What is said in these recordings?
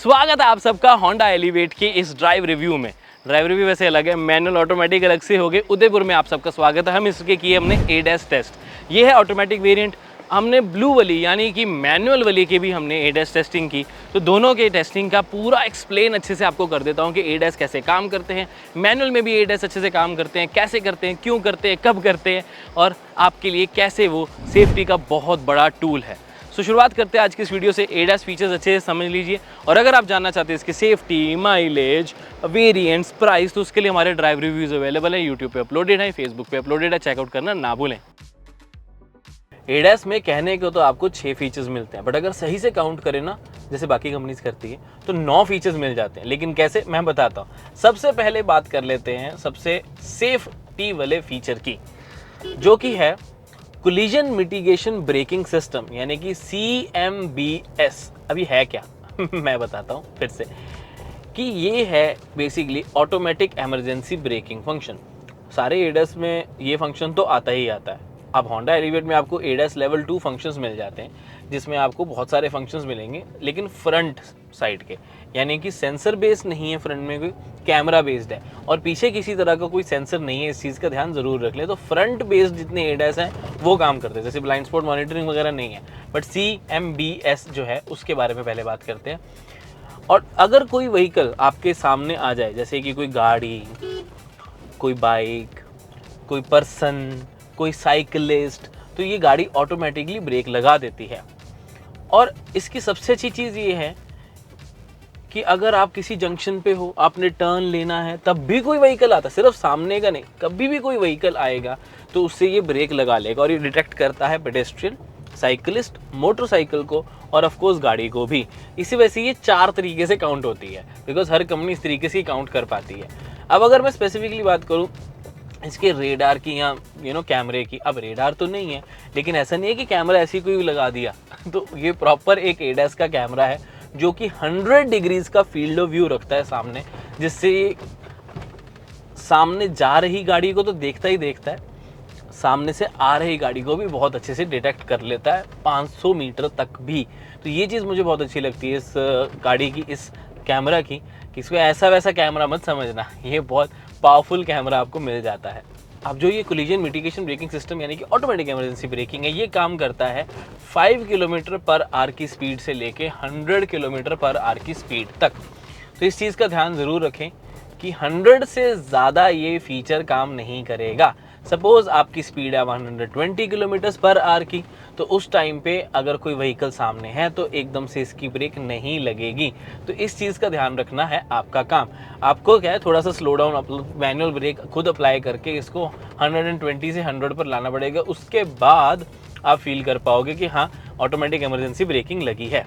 स्वागत है आप सबका होंडा एलिवेट के इस ड्राइव रिव्यू में। ड्राइव रिव्यू वैसे अलग है, मैनुअल ऑटोमेटिक अलग से हो गए। उदयपुर में आप सबका स्वागत है। हम इसके किए हमने ADAS टेस्ट। ये है ऑटोमेटिक वेरिएंट। हमने ब्लू वाली यानी कि मैनुअल वाली की भी हमने ADAS टेस्टिंग की, तो दोनों के टेस्टिंग का पूरा एक्सप्लेन अच्छे से आपको कर देता हूँ कि ADAS कैसे काम करते हैं, मैनुअल में भी ADAS अच्छे से काम करते हैं, कैसे करते हैं, क्यों करते हैं, कब करते हैं और आपके लिए कैसे वो सेफ्टी का बहुत बड़ा टूल है। सो शुरुआत करते हैं आज की इस वीडियो से। ADAS फीचर्स अच्छे से समझ लीजिए और अगर आप जानना चाहते हैं इसकी सेफ्टी, माइलेज, वेरिएंट्स, प्राइस, तो उसके लिए हमारे ड्राइव रिव्यूज़ अवेलेबल है, यूट्यूब पे अपलोडेड है, फेसबुक पे अपलोडेड है, चेकआउट करना ना भूलें। ADAS में कहने को तो आपको 6 फीचर्स मिलते हैं, बट अगर सही से काउंट करें ना, जैसे बाकी कंपनीज करती है, तो 9 फीचर्स मिल जाते हैं। लेकिन कैसे, मैं बताता हूँ। सबसे पहले बात कर लेते हैं सबसे सेफ्टी वाले फीचर की, जो कि है कोलिजन मिटिगेशन ब्रेकिंग सिस्टम, यानी कि CMBS। अभी है क्या मैं बताता हूँ फिर से कि ये है basically automatic emergency breaking function. सारे ADAS में ये फंक्शन तो आता ही आता है। अब होंडा एलिवेट में आपको ADAS लेवल 2 फंक्शंस मिल जाते हैं, जिसमें आपको बहुत सारे फंक्शंस मिलेंगे, लेकिन फ्रंट साइड के, यानी कि सेंसर बेस्ड नहीं है, फ्रंट में कोई कैमरा बेस्ड है और पीछे किसी तरह का कोई सेंसर नहीं है। इस चीज़ का ध्यान ज़रूर रख लें। तो फ्रंट बेस्ड जितने ADAS हैं वो काम करते हैं, जैसे ब्लाइंड स्पॉट मॉनिटरिंग वगैरह नहीं है, बट CMBS जो है उसके बारे में पहले बात करते हैं। और अगर कोई व्हीकल आपके सामने आ जाए, जैसे कि कोई गाड़ी, कोई बाइक, कोई पर्सन, कोई साइकिलिस्ट, तो ये गाड़ी ऑटोमेटिकली ब्रेक लगा देती है। और इसकी सबसे अच्छी चीज़ ये है कि अगर आप किसी जंक्शन पे हो, आपने टर्न लेना है, तब भी कोई व्हीकल आता, सिर्फ सामने का नहीं, कभी भी कोई व्हीकल आएगा तो उससे ये ब्रेक लगा लेगा। और ये डिटेक्ट करता है पेडेस्ट्रियन, साइकिलिस्ट, मोटरसाइकिल को और ऑफ कोर्स गाड़ी को भी। इसी वजह से ये 4 तरीके से काउंट होती है, बिकॉज हर कंपनी इस तरीके से काउंट कर पाती है। अब अगर मैं स्पेसिफिकली बात करूँ इसके रेडार की या कैमरे की, अब रेडार तो नहीं है, लेकिन ऐसा नहीं है कि कैमरा ऐसी कोई लगा दिया तो ये प्रॉपर एक ADAS का कैमरा है, जो कि 100 डिग्रीज का फील्ड ऑफ व्यू रखता है सामने, जिससे सामने जा रही गाड़ी को तो देखता ही देखता है, सामने से आ रही गाड़ी को भी बहुत अच्छे से डिटेक्ट कर लेता है, 500 मीटर तक भी। तो ये चीज़ मुझे बहुत अच्छी लगती है इस गाड़ी की, इस कैमरा की, कि इसको ऐसा वैसा कैमरा मत समझना, ये बहुत पावरफुल कैमरा आपको मिल जाता है। अब जो ये कोलिजन मिटिगेशन ब्रेकिंग सिस्टम यानी कि ऑटोमेटिक इमरजेंसी ब्रेकिंग है, ये काम करता है 5 किलोमीटर पर आवर की स्पीड से लेके 100 किलोमीटर पर आवर की स्पीड तक। तो इस चीज़ का ध्यान ज़रूर रखें कि 100 से ज़्यादा ये फीचर काम नहीं करेगा। सपोज़ आपकी स्पीड है 120 किलोमीटर पर आवर की, तो उस टाइम पे अगर कोई व्हीकल सामने है तो एकदम से इसकी ब्रेक नहीं लगेगी। तो इस चीज़ का ध्यान रखना है आपका काम। आपको क्या है, थोड़ा सा स्लो डाउन, मैनुअल ब्रेक खुद अप्लाई करके इसको 120 से 100 पर लाना पड़ेगा। उसके बाद आप फील कर पाओगे कि हाँ, ऑटोमेटिक इमरजेंसी ब्रेकिंग लगी है।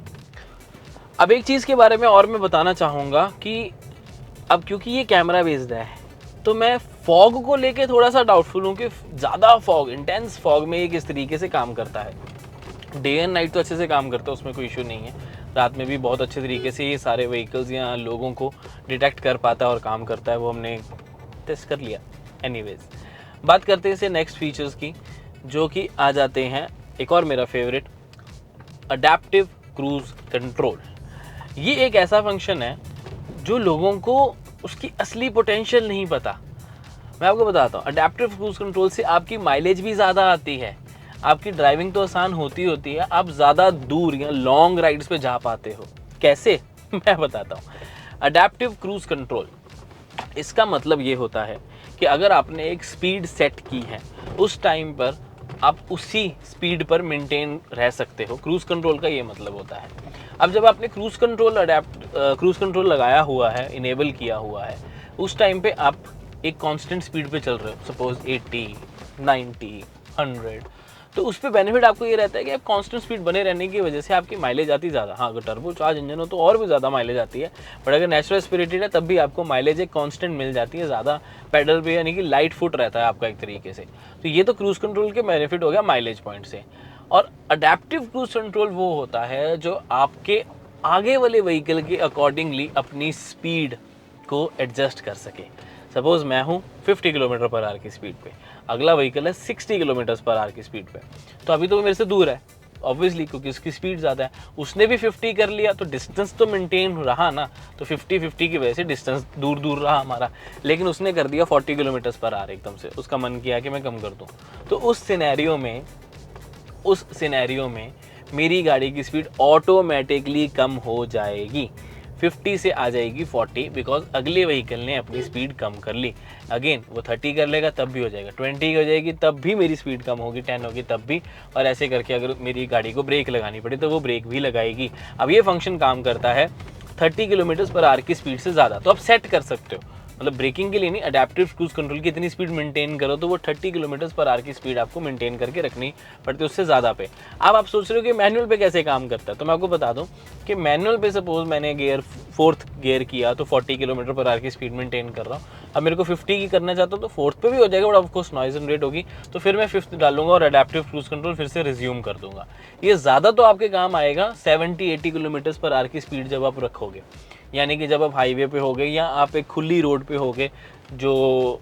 अब एक चीज़ के बारे में और मैं बताना चाहूँगा कि अब क्योंकि ये कैमरा बेस्ड है, तो मैं फॉग को लेके थोड़ा सा डाउटफुल हूँ कि ज़्यादा फॉग, इंटेंस फॉग में ये किस तरीके से काम करता है। डे एंड नाइट तो अच्छे से काम करता है, उसमें कोई इशू नहीं है। रात में भी बहुत अच्छे तरीके से ये सारे व्हीकल्स या लोगों को डिटेक्ट कर पाता है और काम करता है, वो हमने टेस्ट कर लिया। एनीवेज, बात करते हैं इसे नेक्स्ट फीचर्स की, जो कि आ जाते हैं एक और मेरा फेवरेट, अडेप्टिव क्रूज कंट्रोल। ये एक ऐसा फंक्शन है जो लोगों को उसकी असली पोटेंशियल नहीं पता। मैं आपको बताता हूँ, अडेप्टिव क्रूज कंट्रोल से आपकी माइलेज भी ज़्यादा आती है, आपकी ड्राइविंग तो आसान होती है, आप ज़्यादा दूर या लॉन्ग राइड्स पे जा पाते हो। कैसे मैं बताता हूँ। अडेप्टिव क्रूज कंट्रोल, इसका मतलब ये होता है कि अगर आपने एक स्पीड सेट की है, उस टाइम पर आप उसी स्पीड पर मेंटेन रह सकते हो। क्रूज कंट्रोल का ये मतलब होता है। अब जब आपने क्रूज कंट्रोल लगाया हुआ है, इनेबल किया हुआ है, उस टाइम पे आप एक कांस्टेंट स्पीड पे चल रहे हो, सपोज 80, 90, 100, तो उस पर बेनिफिट आपको ये रहता है कि आप कांस्टेंट स्पीड बने रहने की वजह से आपकी माइलेज आती ज़्यादा। हाँ, अगर टर्बो चार्ज इंजन हो तो और भी ज़्यादा माइलेज आती है, बट अगर नेचुरल एस्पिरेटेड है तब भी आपको माइलेज एक कांस्टेंट मिल जाती है, ज़्यादा पेडल पे, यानी कि लाइट फुट रहता है आपका एक तरीके से। तो ये तो क्रूज कंट्रोल के बेनिफिट हो गया माइलेज पॉइंट से। और अडेप्टिव क्रूज कंट्रोल वो होता है जो आपके आगे वाले व्हीकल के अकॉर्डिंगली अपनी स्पीड को एडजस्ट कर सके। सपोज़ मैं हूँ 50 किलोमीटर पर आवर की स्पीड पे, अगला व्हीकल है 60 किलोमीटर पर आवर की स्पीड पे, तो अभी तो वो मेरे से दूर है ऑब्वियसली क्योंकि उसकी स्पीड ज़्यादा है। उसने भी 50 कर लिया तो डिस्टेंस तो मेंटेन रहा ना, तो 50-50 की वजह से डिस्टेंस दूर दूर रहा हमारा। लेकिन उसने कर दिया 40 किलोमीटर पर आवर एकदम से, उसका मन किया कि मैं कम कर दूँ। तो उस सिनेरियो में मेरी गाड़ी की स्पीड ऑटोमेटिकली कम हो जाएगी, 50 से आ जाएगी 40, बिकॉज अगले व्हीकल ने अपनी स्पीड कम कर ली। अगेन वो 30 कर लेगा तब भी हो जाएगा, 20 हो जाएगी तब भी मेरी स्पीड कम होगी, 10 होगी तब भी, और ऐसे करके अगर मेरी गाड़ी को ब्रेक लगानी पड़ी तो वो ब्रेक भी लगाएगी। अब ये फंक्शन काम करता है 30 किलोमीटर पर आवर की स्पीड से ज़्यादा, तो आप सेट कर सकते हो, मतलब ब्रेकिंग के लिए नहीं, अडेप्टिव क्रूज कंट्रोल की इतनी स्पीड मेंटेन करो तो वो 30 किलोमीटर पर आवर की स्पीड आपको मेंटेन करके रखनी पड़ती है, उससे ज़्यादा पे। अब आप सोच रहे हो कि मैनुअल पे कैसे काम करता है, तो मैं आपको बता दूं कि मैनुअल पे सपोज मैंने गियर 4th गियर किया तो 40 किलोमीटर पर आवर की स्पीड मेंटेन कर रहा हूँ। अब मेरे को 50 की करना चाहता हूँ तो 4th पे भी हो जाएगा, बट ऑफकोर्स नॉइज जनरेट होगी, तो फिर मैं 5th डालूंगा और अडेप्टिव क्रूज कंट्रोल फिर से रिज्यूम कर दूंगा। ये ज़्यादा तो आपके काम आएगा 70-80 किलोमीटर पर आवर की स्पीड जब आप रखोगे, यानी कि जब आप हाईवे पे होगे या आप एक खुली रोड पे होगे, जो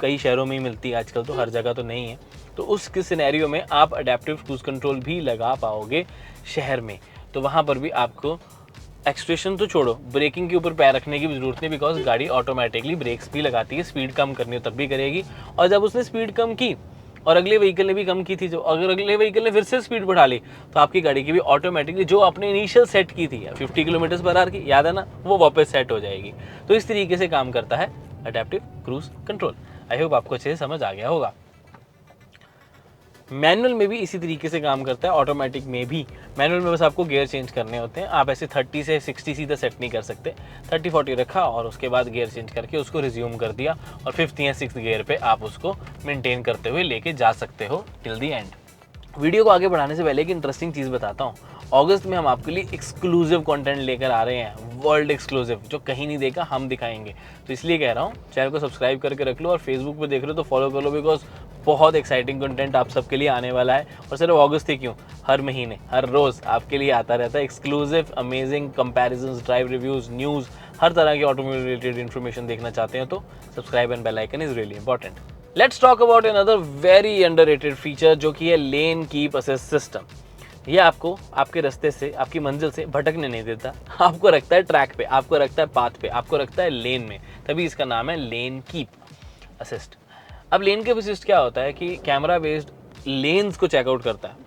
कई शहरों में ही मिलती है आजकल, तो हर जगह तो नहीं है, तो उस सिनेरियो में आप अडेप्टिव क्रूज कंट्रोल भी लगा पाओगे शहर में। तो वहाँ पर भी आपको एक्सट्रेशन तो छोड़ो, ब्रेकिंग के ऊपर पैर रखने की भी जरूरत नहीं, बिकॉज गाड़ी ऑटोमेटिकली ब्रेक्स भी लगाती है, स्पीड कम करनी हो तब भी करेगी। और जब उसने स्पीड कम की और अगले व्हीकल ने भी कम की थी, जो अगर अगले व्हीकल ने फिर से स्पीड बढ़ा ली तो आपकी गाड़ी की भी ऑटोमेटिकली जो आपने इनिशियल सेट की थी 50 किलोमीटर पर आवर की, याद है ना, वो वापस सेट हो जाएगी। तो इस तरीके से काम करता है adaptive cruise control. I hope आपको अच्छे से समझ आ गया होगा। मैनुअल में भी इसी तरीके से काम करता है, ऑटोमेटिक में भी। मैनुअल में बस आपको गियर चेंज करने होते हैं, आप ऐसे 30 से 60 सीधा सेट नहीं कर सकते, 30-40 रखा और उसके बाद गियर चेंज करके उसको रिज्यूम कर दिया और 5th या 6th गियर पे आप उसको मेंटेन करते हुए लेके जा सकते हो टिल दी एंड। वीडियो को आगे बढ़ाने से पहले एक इंटरेस्टिंग चीज़ बताता हूँ। अगस्त में हम आपके लिए एक्सक्लूसिव कंटेंट लेकर आ रहे हैं, वर्ल्ड एक्सक्लूसिव, जो कहीं नहीं देखा हम दिखाएंगे। तो इसलिए कह रहा हूँ चैनल को सब्सक्राइब करके रख लो और फेसबुक पे देख रहे हो तो फॉलो कर लो, बिकॉज बहुत एक्साइटिंग कंटेंट आप सबके लिए आने वाला है। और सिर्फ अगस्त ही क्यों, हर महीने हर रोज़ आपके लिए आता रहता है exclusive, amazing comparisons, drive reviews, news, हर तरह की ऑटोमोबाइल रिलेटेड इन्फॉर्मेशन देखना चाहते हैं तो subscribe and bell icon is really important. Let's talk about another very underrated feature, जो कि है लेन कीप असिस्ट सिस्टम। ये आपको आपके रास्ते से, आपकी मंजिल से भटकने नहीं देता, आपको रखता है ट्रैक पे, आपको रखता है पाथ पे, आपको रखता है लेन में, तभी इसका नाम है लेन कीप असिस्ट। अब लेन कीप असिस्ट क्या होता है कि कैमरा बेस्ड लेन्स को चेकआउट करता है।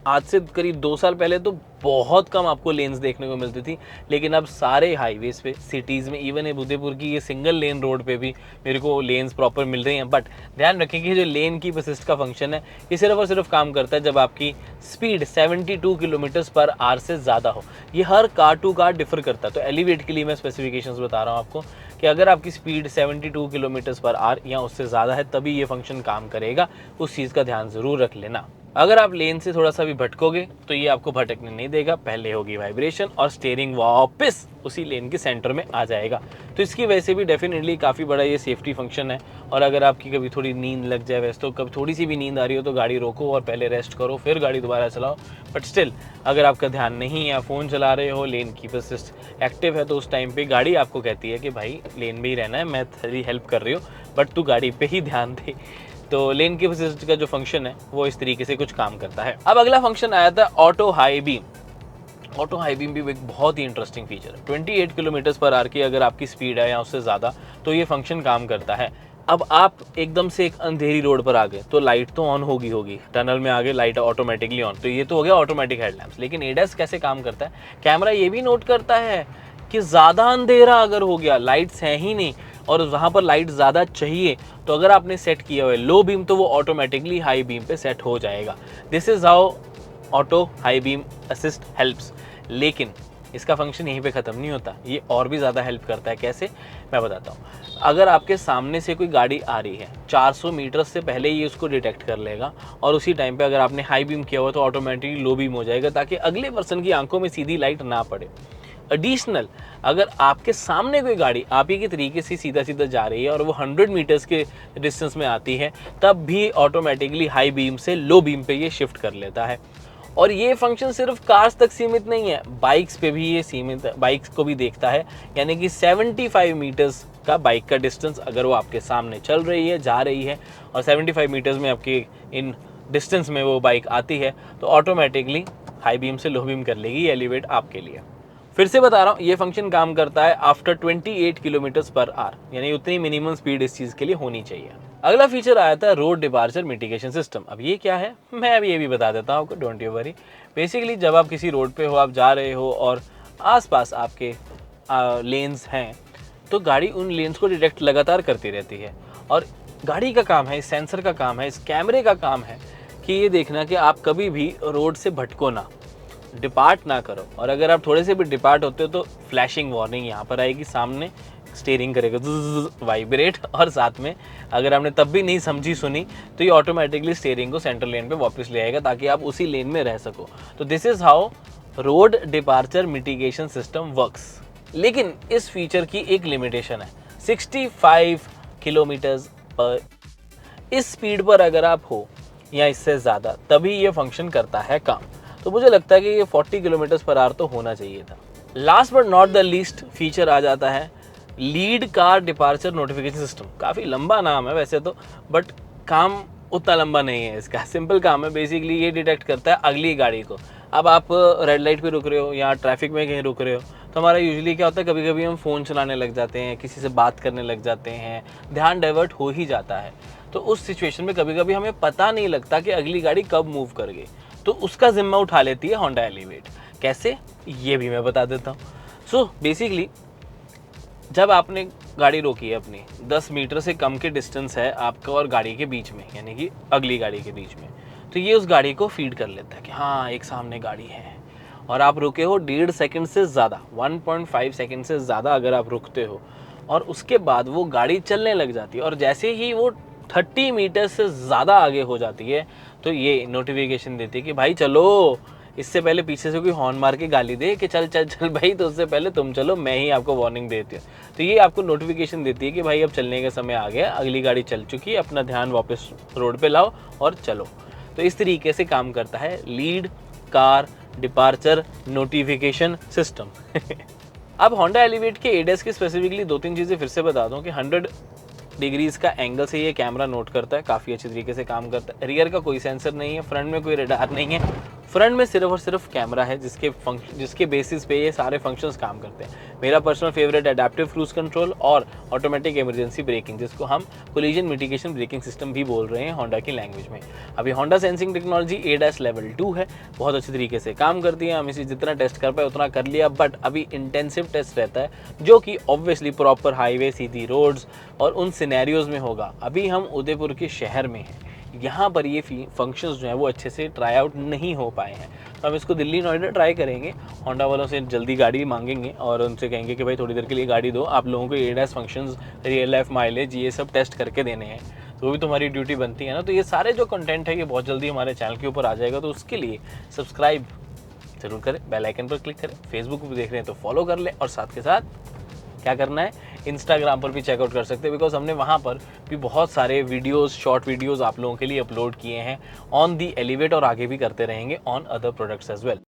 आज से करीब 2 साल पहले तो बहुत कम आपको लेन्स देखने को मिलती थी, लेकिन अब सारे हाईवेज पे, सिटीज़ में, इवन है उदयपुर की ये सिंगल लेन रोड पे भी मेरे को लेन्स प्रॉपर मिल रही हैं। बट ध्यान रखें कि जो लेन कीप असिस्ट का फंक्शन है ये सिर्फ और सिर्फ काम करता है जब आपकी स्पीड 72 किलोमीटर पर आवर से ज़्यादा हो। ये हर कार टू कार डिफर करता है, तो एलिवेट के लिए मैं स्पेसिफिकेशंस बता रहा हूँ आपको कि अगर आपकी स्पीड 72 किलोमीटर पर आवर या उससे ज़्यादा है तभी ये फंक्शन काम करेगा, उस चीज़ का ध्यान ज़रूर रख लेना। अगर आप लेन से थोड़ा सा भी भटकोगे तो ये आपको भटकने नहीं देगा, पहले होगी वाइब्रेशन और स्टीयरिंग वापस उसी लेन के सेंटर में आ जाएगा। तो इसकी वजह से भी डेफिनेटली काफ़ी बड़ा ये सेफ्टी फंक्शन है। और अगर आपकी कभी थोड़ी नींद लग जाए, वैसे तो कभी थोड़ी सी भी नींद आ रही हो तो गाड़ी रोको और पहले रेस्ट करो, फिर गाड़ी दोबारा चलाओ। बट स्टिल अगर आपका ध्यान नहीं है, फ़ोन चला रहे हो, लेन कीप असिस्ट एक्टिव है, तो उस टाइम पे गाड़ी आपको कहती है कि भाई लेन में ही रहना है, मैं तेरी हेल्प कर रही हूँ बट तू गाड़ी पे ही ध्यान दे। तो लेन कीप असिस्ट का जो फंक्शन है वो इस तरीके से कुछ काम करता है। अब अगला फंक्शन आया था auto high beam. Auto high beam भी एक बहुत ही इंटरेस्टिंग फीचर है। 28 किलोमीटर पर आवर की अगर आपकी स्पीड है या उससे ज़्यादा तो ये फंक्शन काम करता है। अब आप एकदम से एक अंधेरी रोड पर आ गए तो लाइट तो ऑन होगी, टनल में आ गए लाइट ऑटोमेटिकली ऑन, तो ये तो हो गया ऑटोमेटिक हेडलैम्प्स। लेकिन एडस कैसे काम करता है, कैमरा ये भी नोट करता है कि ज़्यादा अंधेरा अगर हो गया, लाइट्स हैं ही नहीं और वहाँ पर लाइट ज़्यादा चाहिए, तो अगर आपने सेट किया हुआ है लो बीम तो वो ऑटोमेटिकली हाई बीम पे सेट हो जाएगा। This is how auto high beam assist helps. लेकिन इसका फंक्शन यहीं पे ख़त्म नहीं होता, ये और भी ज़्यादा हेल्प करता है। कैसे, मैं बताता हूँ। अगर आपके सामने से कोई गाड़ी आ रही है, 400 मीटर से पहले ये उसको डिटेक्ट कर लेगा और उसी टाइम पे अगर आपने हाई बीम किया हुआ तो ऑटोमेटिकली लो बीम हो जाएगा, ताकि अगले पर्सन की आंखों में सीधी लाइट ना पड़े। एडिशनल, अगर आपके सामने कोई गाड़ी आप ही के तरीके से सीधा सीधा जा रही है और वो 100 मीटर्स के डिस्टेंस में आती है, तब भी ऑटोमेटिकली हाई बीम से लो बीम पे ये शिफ्ट कर लेता है। और ये फंक्शन सिर्फ कार्स तक सीमित नहीं है, बाइक्स पे भी ये सीमित है, बाइक्स को भी देखता है। यानी कि 75 मीटर्स का बाइक का डिस्टेंस अगर वो आपके सामने चल रही है, जा रही है और 75 मीटर्स में आपके इन डिस्टेंस में वो बाइक आती है तो ऑटोमेटिकली हाई बीम से लो बीम कर लेगी एलिवेट आपके लिए। फिर से बता रहा हूँ, ये फंक्शन काम करता है आफ्टर 28 किलोमीटर्स पर आवर, यानी उतनी मिनिमम स्पीड इस चीज़ के लिए होनी चाहिए। अगला फीचर आया था रोड डिपार्चर मिटिगेशन सिस्टम। अब ये क्या है मैं अभी ये भी बता देता हूँ आपको, डोंट यू वरी। बेसिकली जब आप किसी रोड पे हो, आप जा रहे हो और आसपास आपके लेन्स हैं, तो गाड़ी उन लेन्स को डिटेक्ट लगातार करती रहती है। और गाड़ी का काम है, इस सेंसर का काम है, इस कैमरे का काम है कि ये देखना कि आप कभी भी रोड से भटको ना, डिपार्ट ना करो। और अगर आप थोड़े से भी डिपार्ट होते हो तो फ्लैशिंग वार्निंग यहाँ पर आएगी, सामने स्टीयरिंग करेगा वाइब्रेट, और साथ में अगर आपने तब भी नहीं समझी सुनी तो ये ऑटोमेटिकली स्टीयरिंग को सेंट्रल लेन पे वापस ले आएगा ताकि आप उसी लेन में रह सको। तो this is how road departure mitigation system works. लेकिन इस फीचर की एक लिमिटेशन है, 65 किलोमीटर्स पर। इस स्पीड पर अगर आप हो या इससे ज़्यादा तभी ये फंक्शन करता है काम। तो मुझे लगता है कि ये 40 किलोमीटर्स पर आवर तो होना चाहिए था। Last but not the least feature आ जाता है lead car departure notification system. काफ़ी लंबा नाम है वैसे तो, बट काम उतना लंबा नहीं है इसका, सिंपल काम है। बेसिकली ये डिटेक्ट करता है अगली गाड़ी को। अब आप रेड लाइट पे रुक रहे हो या ट्रैफिक में कहीं रुक रहे हो तो हमारा यूजुअली क्या होता है, कभी कभी हम फ़ोन चलाने लग जाते हैं, किसी से बात करने लग जाते हैं, ध्यान डाइवर्ट हो ही जाता है। तो उस सिचुएशन में कभी कभी हमें पता नहीं लगता कि अगली गाड़ी कब मूव कर गई, तो उसका जिम्मा उठा लेती है होंडा एलिवेट। कैसे, ये भी मैं बता देता हूँ। सो बेसिकली जब आपने गाड़ी रोकी है अपनी, 10 मीटर से कम के डिस्टेंस है आपका और गाड़ी के बीच में, यानी कि अगली गाड़ी के बीच में, तो ये उस गाड़ी को फीड कर लेता है कि हाँ एक सामने गाड़ी है। और आप रुके हो 1.5 सेकंड से ज़्यादा, 1.5 सेकंड से ज़्यादा अगर आप रुकते हो, और उसके बाद वो गाड़ी चलने लग जाती है, और जैसे ही वो 30 मीटर से ज़्यादा आगे हो जाती है तो ये नोटिफिकेशन देती है कि भाई चलो। इससे पहले पीछे से कोई हॉर्न मार के गाली दे कि चल चल चल भाई, तो उससे पहले तुम चलो, मैं ही आपको वार्निंग देती हूँ। तो ये आपको नोटिफिकेशन देती है कि भाई अब चलने का समय आ गया, अगली गाड़ी चल चुकी है, अपना ध्यान वापस रोड पे लाओ और चलो। तो इस तरीके से काम करता है lead car departure notification system. अब होंडा एलिवेट के एडस की स्पेसिफिकली 2-3 चीज़ें फिर से बता दूं कि 100 डिग्रीज का एंगल से ये कैमरा नोट करता है, काफ़ी अच्छी तरीके से काम करता है। रियर का कोई सेंसर नहीं है, फ्रंट में कोई रडार नहीं है, फ्रंट में सिर्फ और सिर्फ कैमरा है जिसके बेसिस पे ये सारे फंक्शंस काम करते हैं। मेरा personal favourite adaptive cruise control और ऑटोमेटिक इमरजेंसी ब्रेकिंग, जिसको हम कोलिजन मिटिगेशन ब्रेकिंग सिस्टम भी बोल रहे हैं होंडा की लैंग्वेज में। अभी Honda sensing technology ADAS level 2 है, बहुत अच्छी तरीके से काम करती है। हम इसे जितना टेस्ट कर पाए उतना कर लिया, बट अभी इंटेंसिव टेस्ट रहता है जो कि ऑब्वियसली प्रॉपर हाईवे, सीधी रोड्स और उन सिनेरियोज में होगा। अभी हम उदयपुर के शहर में हैं, यहाँ पर ये फंक्शंस जो हैं वो अच्छे से ट्राई आउट नहीं हो पाए हैं। तो हम इसको दिल्ली नोएडा ट्राई करेंगे, होंडा वालों से जल्दी गाड़ी मांगेंगे और उनसे कहेंगे कि भाई थोड़ी देर के लिए गाड़ी दो, आप लोगों को ADAS functions, real life mileage, ये सब टेस्ट करके देने हैं। तो वो भी तुम्हारी ड्यूटी बनती है ना। तो ये सारे जो कंटेंट है ये बहुत जल्दी हमारे चैनल के ऊपर आ जाएगा, तो उसके लिए सब्सक्राइब जरूर करें, बेल आइकन पर क्लिक करें। फेसबुक पर देख रहे हैं तो फॉलो कर लें, और साथ के साथ क्या करना है, इंस्टाग्राम पर भी चेकआउट कर सकते हैं, बिकॉज हमने वहाँ पर भी बहुत सारे वीडियोस, शॉर्ट वीडियोस आप लोगों के लिए अपलोड किए हैं ऑन दी एलिवेट, और आगे भी करते रहेंगे on other products as well.